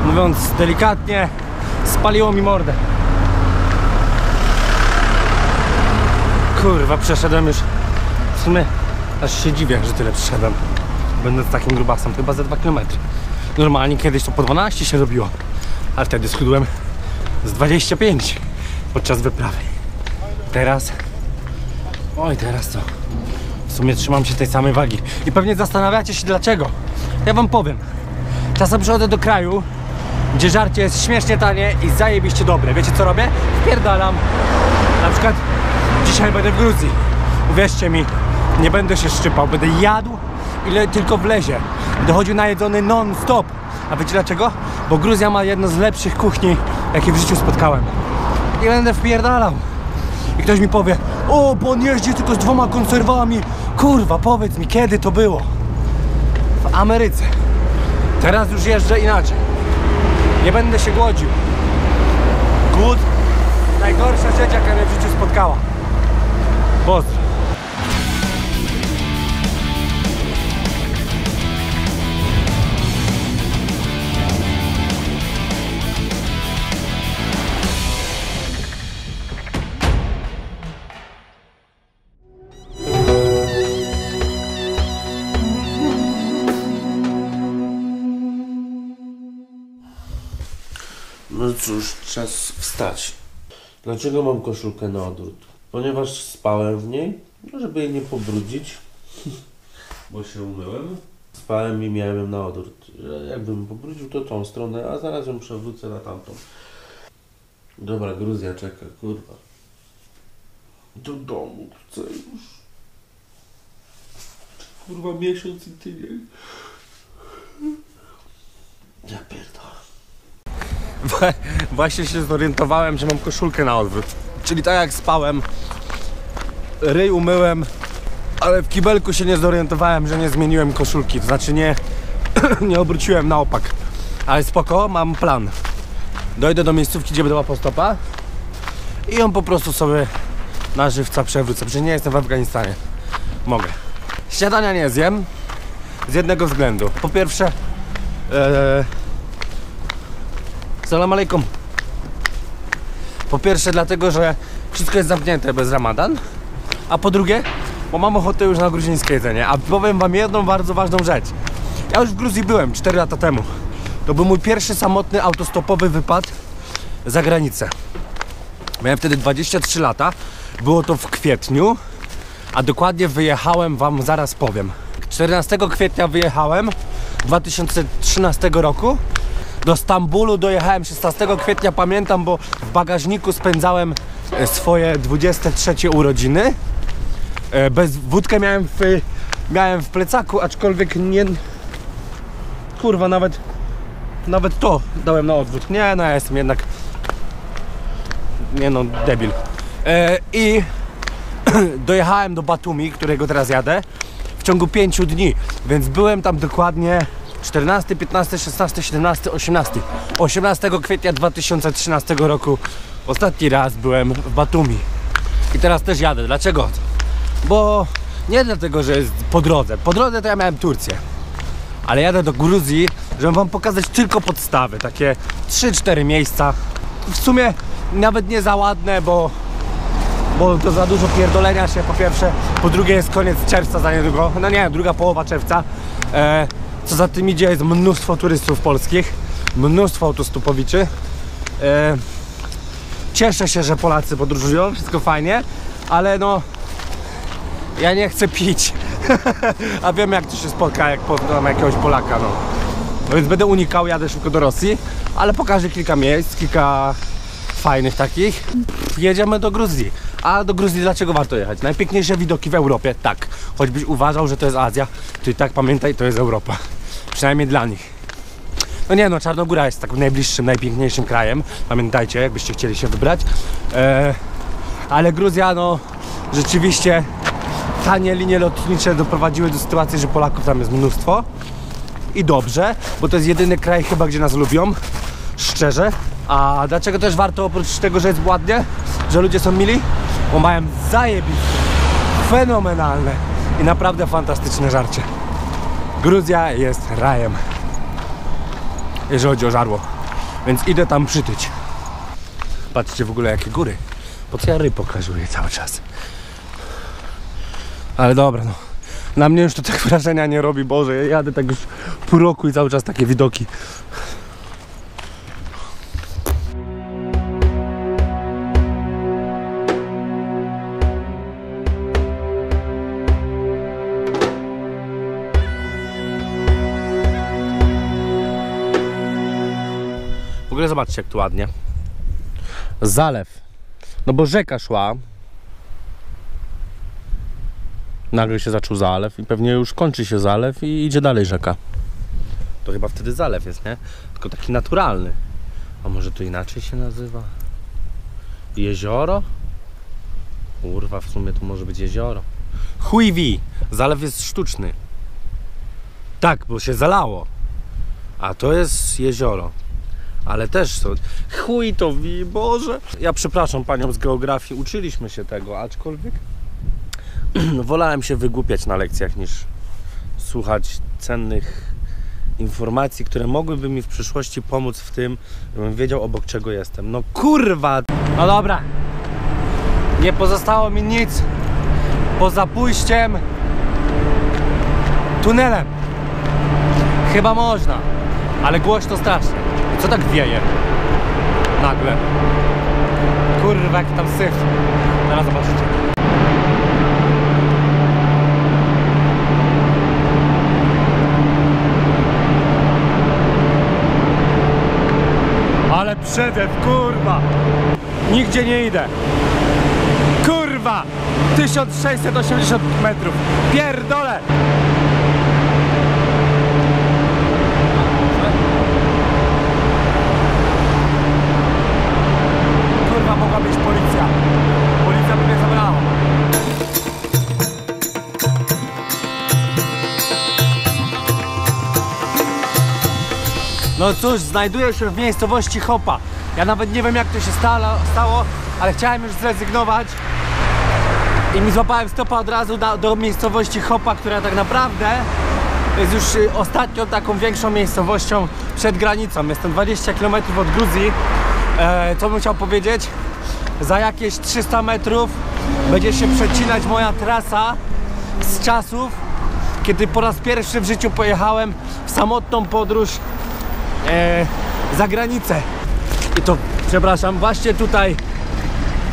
mówiąc delikatnie, spaliło mi mordę. Kurwa, przeszedłem już. W sumie aż się dziwię, że tyle przeszedłem. Będąc takim grubasem, chyba za 2 km. Normalnie kiedyś to po 12 się robiło, ale wtedy schudłem z 25 podczas wyprawy. Teraz, oj, teraz to w sumie trzymam się tej samej wagi. I pewnie zastanawiacie się dlaczego. Ja wam powiem. Czasem przychodzę do kraju, gdzie żarcie jest śmiesznie tanie i zajebiście dobre. Wiecie co robię? Wpierdalam. Na przykład dzisiaj będę w Gruzji. Uwierzcie mi, nie będę się szczypał, będę jadł ile tylko wlezie. Będę chodził najedzony non-stop. A wiecie dlaczego? Bo Gruzja ma jedno z lepszych kuchni, jakie w życiu spotkałem. I będę wpierdalał. I ktoś mi powie: o, bo on jeździ tylko z 2 konserwami. Kurwa, powiedz mi, kiedy to było? W Ameryce. Teraz już jeżdżę inaczej. Nie będę się głodził. Głód najgorsza rzecz, jaka mnie w życiu spotkała. Pozdro. No cóż, czas wstać. Dlaczego mam koszulkę na odwrót? Ponieważ spałem w niej, żeby jej nie pobrudzić, bo się umyłem. Spałem i miałem ją na odwrót. Jakbym pobrudził to tą stronę, a zaraz ją przewrócę na tamtą. Dobra, Gruzja czeka, kurwa. Do domu chcę już. Kurwa, miesiąc i tydzień. Ja pierdolę. Właśnie się zorientowałem, że mam koszulkę na odwrót. Czyli tak jak spałem, ryj umyłem, ale w kibelku się nie zorientowałem, że nie zmieniłem koszulki. To znaczy nie obróciłem na opak. Ale spoko, mam plan. Dojdę do miejscówki, gdzie będę łapał stopa i ją po prostu sobie na żywca przewrócę. Przecież nie jestem w Afganistanie. Mogę. Śniadania nie zjem z jednego względu. Po pierwsze, salam alejkum. Po pierwsze dlatego, że wszystko jest zamknięte bez Ramadan. A po drugie, bo mam ochotę już na gruzińskie jedzenie. A powiem wam jedną bardzo ważną rzecz. Ja już w Gruzji byłem 4 lata temu. To był mój pierwszy samotny autostopowy wypad za granicę. Miałem wtedy 23 lata. Było to w kwietniu. A dokładnie wyjechałem, wam zaraz powiem. 14 kwietnia wyjechałem 2013 roku. Do Stambulu dojechałem 16 kwietnia, pamiętam, bo w bagażniku spędzałem swoje 23 urodziny. Wódkę miałem w plecaku, aczkolwiek nie... Kurwa, nawet to dałem na odwrót. Nie, no ja jestem jednak... Nie no, debil. I dojechałem do Batumi, którego teraz jadę, w ciągu 5 dni, więc byłem tam dokładnie 14, 15, 16, 17, 18. 18 kwietnia 2013 roku ostatni raz byłem w Batumi. I teraz też jadę. Dlaczego? Bo nie dlatego, że jest po drodze. Po drodze to ja miałem Turcję. Ale jadę do Gruzji, żeby wam pokazać tylko podstawy. Takie 3-4 miejsca. W sumie nawet nie za ładne, bo to za dużo pierdolenia się, po pierwsze. Po drugie jest koniec czerwca za niedługo. No nie, druga połowa czerwca. Co za tym idzie, jest mnóstwo turystów polskich. Mnóstwo autostopowiczy. Cieszę się, że Polacy podróżują, wszystko fajnie. Ale no, ja nie chcę pić. A wiem, jak to się spotka, jak poznam jakiegoś Polaka, no. No więc będę unikał, jadę szybko do Rosji. Ale pokażę kilka miejsc, kilka fajnych takich. Jedziemy do Gruzji. A do Gruzji dlaczego warto jechać? Najpiękniejsze widoki w Europie, tak. Choćbyś uważał, że to jest Azja, to i tak pamiętaj, to jest Europa. Przynajmniej dla nich. No nie no, Czarnogóra jest takim najbliższym, najpiękniejszym krajem. Pamiętajcie, jakbyście chcieli się wybrać. Ale Gruzja, no rzeczywiście tanie linie lotnicze doprowadziły do sytuacji, że Polaków tam jest mnóstwo. I dobrze, bo to jest jedyny kraj chyba, gdzie nas lubią. Szczerze. A dlaczego też warto, oprócz tego, że jest ładnie, że ludzie są mili? Bo mają zajebiste, fenomenalne i naprawdę fantastyczne żarcie. Gruzja jest rajem, jeżeli chodzi o żarło. Więc idę tam przytyć. Patrzcie w ogóle jakie góry. Po co ja ryb pokazuję cały czas? Ale dobra, no. Na mnie już to tak wrażenia nie robi, Boże, ja jadę tak już pół roku i cały czas takie widoki. W ogóle zobaczcie jak tu ładnie. Zalew. No bo rzeka szła. Nagle się zaczął zalew i pewnie już kończy się zalew i idzie dalej rzeka. To chyba wtedy zalew jest, nie? Tylko taki naturalny. A może to inaczej się nazywa? Jezioro? Kurwa, w sumie to może być jezioro. Chuj wi! Zalew jest sztuczny. Tak, bo się zalało. A to jest jezioro. Ale też są... Chuj to wi, Boże! Ja przepraszam panią z geografii, uczyliśmy się tego, aczkolwiek wolałem się wygłupiać na lekcjach niż słuchać cennych informacji, które mogłyby mi w przyszłości pomóc w tym, żebym wiedział obok czego jestem. No kurwa! No dobra. Nie pozostało mi nic poza pójściem tunelem. Chyba można, ale głośno strasznie. I co tak wieje? Nagle. Kurwa, jaki tam syf. Zaraz zobaczycie. Ale przedew, kurwa! Nigdzie nie idę. Kurwa! 1680 metrów. Pierdolę! Kurwa, mogła być policja. Policja by mnie zabrała. No cóż, znajduję się w miejscowości Chopa. Ja nawet nie wiem jak to się stało, ale chciałem już zrezygnować i mi złapałem stopa od razu do miejscowości Chopa, która tak naprawdę jest już ostatnią taką większą miejscowością przed granicą. Jestem 20 km od Gruzji. Co bym chciał powiedzieć? Za jakieś 300 metrów będzie się przecinać moja trasa z czasów, kiedy po raz pierwszy w życiu pojechałem w samotną podróż za granicę. I to, przepraszam, właśnie tutaj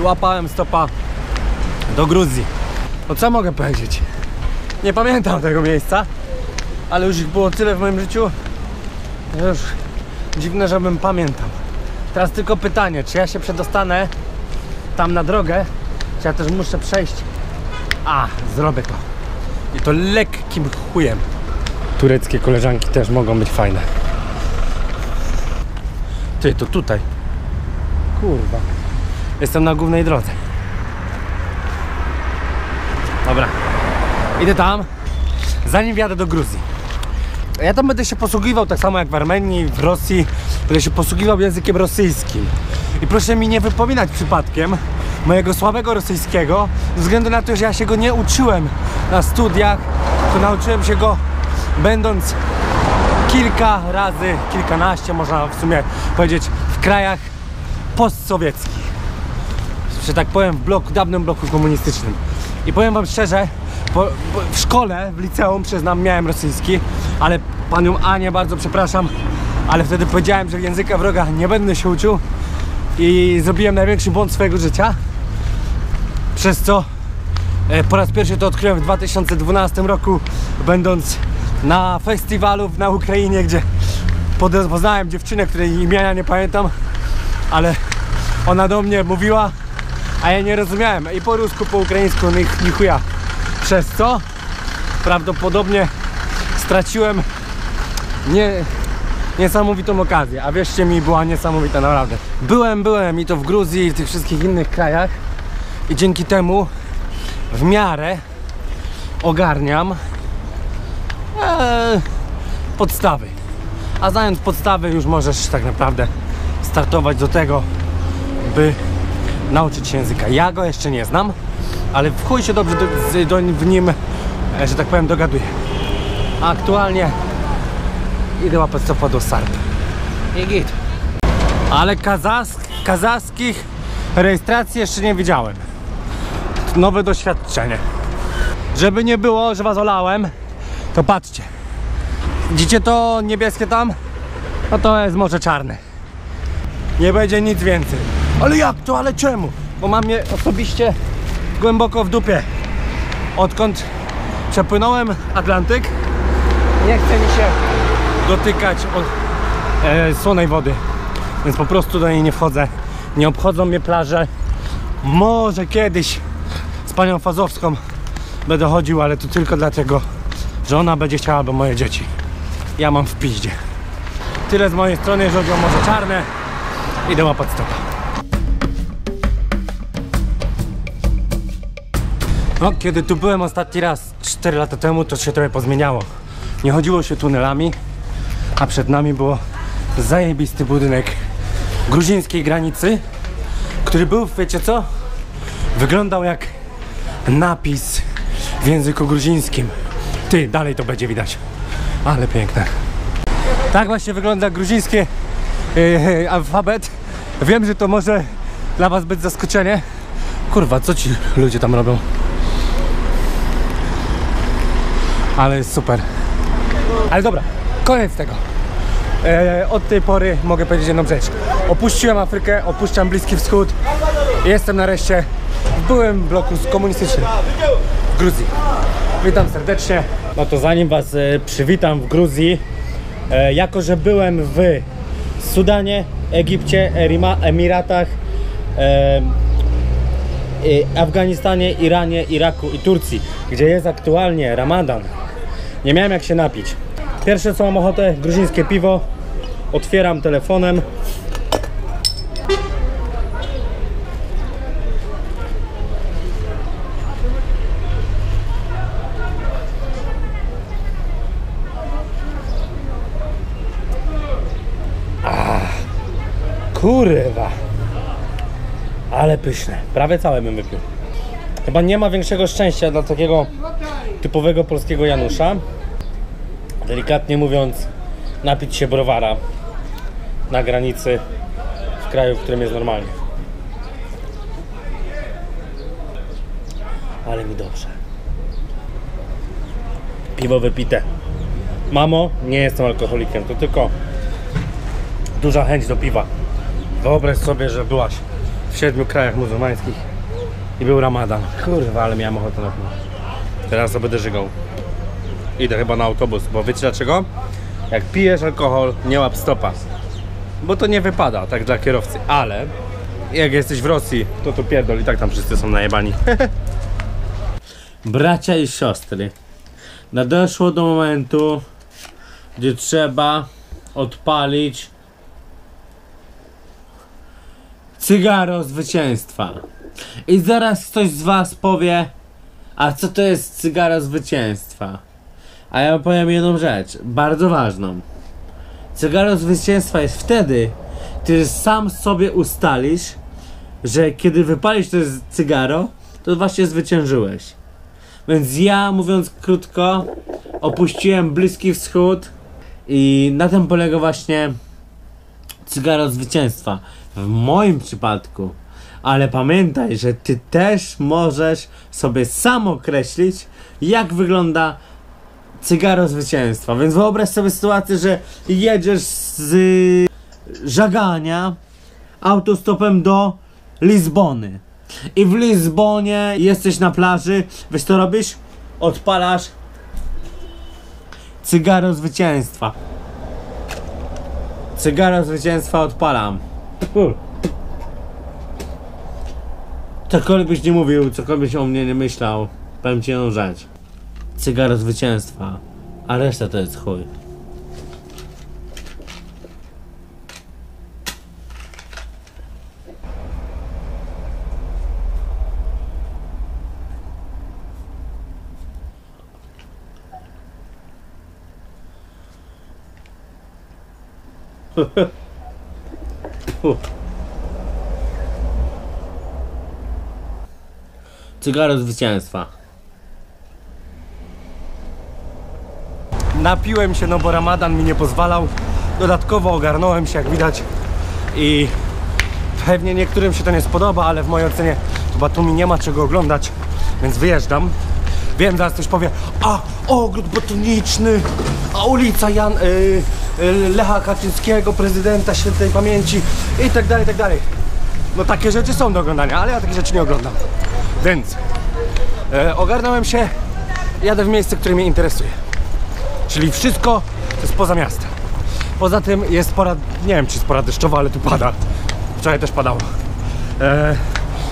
łapałem stopa do Gruzji. No co mogę powiedzieć? Nie pamiętam tego miejsca, ale już ich było tyle w moim życiu, że już dziwne, żebym pamiętał. Teraz tylko pytanie, czy ja się przedostanę tam na drogę, czy ja też muszę przejść? A, zrobię to. I to lekkim chujem. Tureckie koleżanki też mogą być fajne. Ty, to tutaj. Kurwa. Jestem na głównej drodze. Dobra. Idę tam, zanim wjadę do Gruzji. Ja tam będę się posługiwał tak samo jak w Armenii, w Rosji. Będę się posługiwał językiem rosyjskim. I proszę mi nie wypominać przypadkiem mojego słabego rosyjskiego, ze względu na to, że ja się go nie uczyłem na studiach, to nauczyłem się go będąc kilka razy, kilkanaście można w sumie powiedzieć, w krajach postsowieckich. Że tak powiem w dawnym bloku komunistycznym. I powiem wam szczerze, w szkole, w liceum przyznam, miałem rosyjski, ale panią Anię bardzo przepraszam, ale wtedy powiedziałem, że języka wroga nie będę się uczył i zrobiłem największy błąd swojego życia, przez co po raz pierwszy to odkryłem w 2012 roku, będąc na festiwalu na Ukrainie, gdzie poznałem dziewczynę, której imienia nie pamiętam, ale ona do mnie mówiła, a ja nie rozumiałem i po rusku, po ukraińsku ni chuja. Przez co prawdopodobnie straciłem niesamowitą okazję, a wierzcie mi, była niesamowita naprawdę. Byłem i to w Gruzji i w tych wszystkich innych krajach i dzięki temu w miarę ogarniam podstawy. A znając podstawy już możesz tak naprawdę startować do tego, by nauczyć się języka. Ja go jeszcze nie znam, ale w chuj się dobrze w nim, że tak powiem, dogaduję. A aktualnie idę łapać stopa do Sarp. I git. Ale kazachskich rejestracji jeszcze nie widziałem. Nowe doświadczenie. Żeby nie było, że was olałem, to patrzcie. Widzicie to niebieskie tam? No to jest Morze Czarne. Nie będzie nic więcej. Ale jak to? Ale czemu? Bo mam je osobiście głęboko w dupie. Odkąd przepłynąłem Atlantyk, nie chce mi się dotykać słonej wody. Więc po prostu do niej nie wchodzę. Nie obchodzą mnie plaże. Może kiedyś z panią Fazowską będę chodził, ale to tylko dlatego, że ona będzie chciała, bo moje dzieci. Ja mam w piździe. Tyle z mojej strony, jeżeli chodzi o Morze Czarne. Idę łapać stopa. No, kiedy tu byłem ostatni raz 4 lata temu, to się trochę pozmieniało. Nie chodziło się tunelami, a przed nami było zajebisty budynek gruzińskiej granicy, który był, wiecie co? Wyglądał jak napis w języku gruzińskim. Ty, dalej to będzie widać. Ale piękne. Tak właśnie wygląda gruziński alfabet. Wiem, że to może dla was być zaskoczenie. Kurwa, co ci ludzie tam robią? Ale jest super. Ale dobra, koniec tego. Od tej pory mogę powiedzieć jedną rzecz. Opuściłem Afrykę, opuszczam Bliski Wschód. Jestem nareszcie w byłym bloku komunistycznym w Gruzji. Witam serdecznie. No to zanim was przywitam w Gruzji, jako że byłem w Sudanie, Egipcie, Emiratach, Afganistanie, Iranie, Iraku i Turcji, gdzie jest aktualnie Ramadan, nie miałem jak się napić. Pierwsze co mam ochotę, gruzińskie piwo. Otwieram telefonem. Kurwa, ale pyszne. Prawie całe bym wypił. Chyba nie ma większego szczęścia dla takiego typowego polskiego Janusza, delikatnie mówiąc, napić się browara na granicy w kraju, w którym jest normalnie. Ale mi dobrze. Piwo wypite. Mamo, nie jestem alkoholikiem, to tylko duża chęć do piwa. Wyobraź sobie, że byłaś w 7 krajach muzułmańskich i był Ramadan. Kurwa, ale miałem ochotę na piwo. Teraz to będę żygał. Idę chyba na autobus, bo wiecie dlaczego? Jak pijesz alkohol, nie łap stopa. Bo to nie wypada, tak dla kierowcy. Ale jak jesteś w Rosji, to pierdol i tak tam wszyscy są najebani. Bracia i siostry, nadeszło do momentu, gdzie trzeba odpalić cygaro zwycięstwa. I zaraz ktoś z was powie, a co to jest cygaro zwycięstwa? A ja powiem jedną rzecz, bardzo ważną. Cygaro zwycięstwa jest wtedy, kiedy sam sobie ustalisz, że kiedy wypalisz to cygaro, to właśnie zwyciężyłeś. Więc ja, mówiąc krótko, opuściłem Bliski Wschód i na tym polega właśnie cygaro zwycięstwa. W moim przypadku. Ale pamiętaj, że ty też możesz sobie sam określić, jak wygląda cygaro zwycięstwa. Więc wyobraź sobie sytuację, że jedziesz z Żagania autostopem do Lizbony. I w Lizbonie jesteś na plaży. Wiesz co robisz? Odpalasz cygaro zwycięstwa. Cygaro zwycięstwa odpalam. Cokolwiek byś nie mówił, cokolwiek o mnie nie myślał, powiem ci jedną rzecz. Cygaro zwycięstwa, a reszta to jest chuj. Cygaro zwycięstwa. Napiłem się, no bo Ramadan mi nie pozwalał. Dodatkowo ogarnąłem się, jak widać. i pewnie niektórym się to nie spodoba, ale w mojej ocenie to Batumi nie ma czego oglądać, więc wyjeżdżam. Wiem, zaraz ktoś powie, a ogród botaniczny, a ulica Lecha Kaczyńskiego, prezydenta świętej pamięci i tak dalej, i tak dalej. No takie rzeczy są do oglądania, ale ja takie rzeczy nie oglądam. Więc ogarnąłem się, jadę w miejsce, które mnie interesuje. Czyli wszystko to jest poza miastem. Poza tym jest pora, nie wiem czy jest pora deszczowa, ale tu pada. Wczoraj też padało.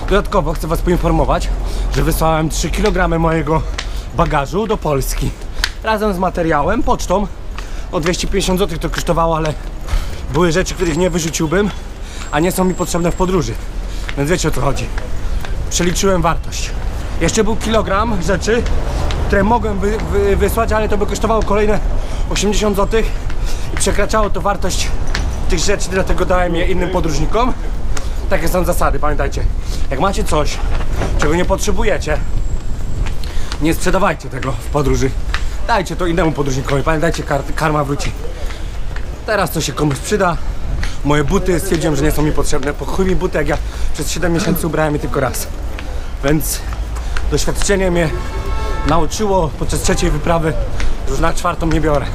Dodatkowo chcę was poinformować, że wysłałem 3 kg mojego bagażu do Polski. Razem z materiałem, pocztą. O 250 zł to kosztowało, ale były rzeczy, których nie wyrzuciłbym, a nie są mi potrzebne w podróży. Więc wiecie o co chodzi. Przeliczyłem wartość. Jeszcze był kilogram rzeczy, które mogłem wysłać, ale to by kosztowało kolejne 80 zł i przekraczało to wartość tych rzeczy, dlatego dałem je innym podróżnikom. Takie są zasady, pamiętajcie. Jak macie coś, czego nie potrzebujecie, nie sprzedawajcie tego w podróży. Dajcie to innemu podróżnikowi. Pamiętajcie, karma wróci. Teraz to się komuś przyda. Moje buty stwierdziłem, że nie są mi potrzebne. Po chuj mi buty, jak ja przez 7 miesięcy ubrałem je tylko raz. Więc doświadczenie mnie nauczyło podczas 3. wyprawy, że już na 4. nie biorę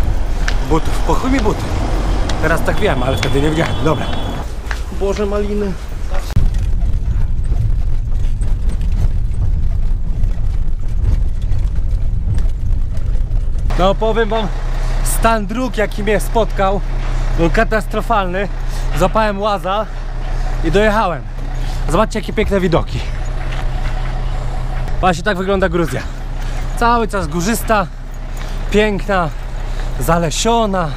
butów. Po chuj mi buty. Teraz tak wiem, ale wtedy nie wiedziałem. Dobra. Boże, maliny. No powiem wam, stan dróg jaki mnie spotkał był katastrofalny. Złapałem łaza i dojechałem. Zobaczcie jakie piękne widoki. Właśnie tak wygląda Gruzja. Cały czas górzysta, piękna, zalesiona.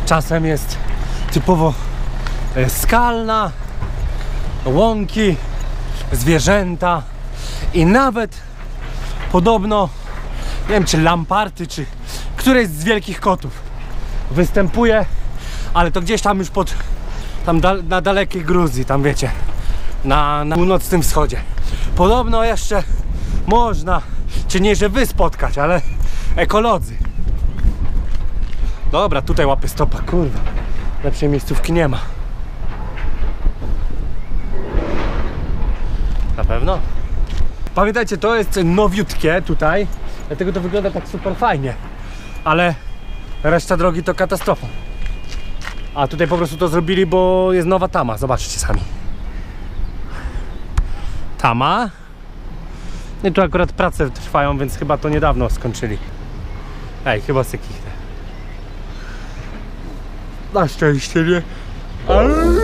Czasem jest typowo skalna, łąki, zwierzęta i nawet podobno, nie wiem czy lamparty, czy któreś z wielkich kotów występuje, ale to gdzieś tam już na dalekiej Gruzji, tam wiecie, na północnym wschodzie. Podobno jeszcze można, czy nie, że wy spotkać, ale ekolodzy. Dobra, tutaj łapię stopa, kurwa. Lepszej miejscówki nie ma. Na pewno? Pamiętajcie, to jest nowiutkie tutaj, dlatego to wygląda tak super fajnie. Ale reszta drogi to katastrofa. A tutaj po prostu to zrobili, bo jest nowa tama. Zobaczcie sami. Tama. I tu akurat prace trwają, więc chyba to niedawno skończyli. Ej, chyba se kichnę. Na szczęście nie. Ale...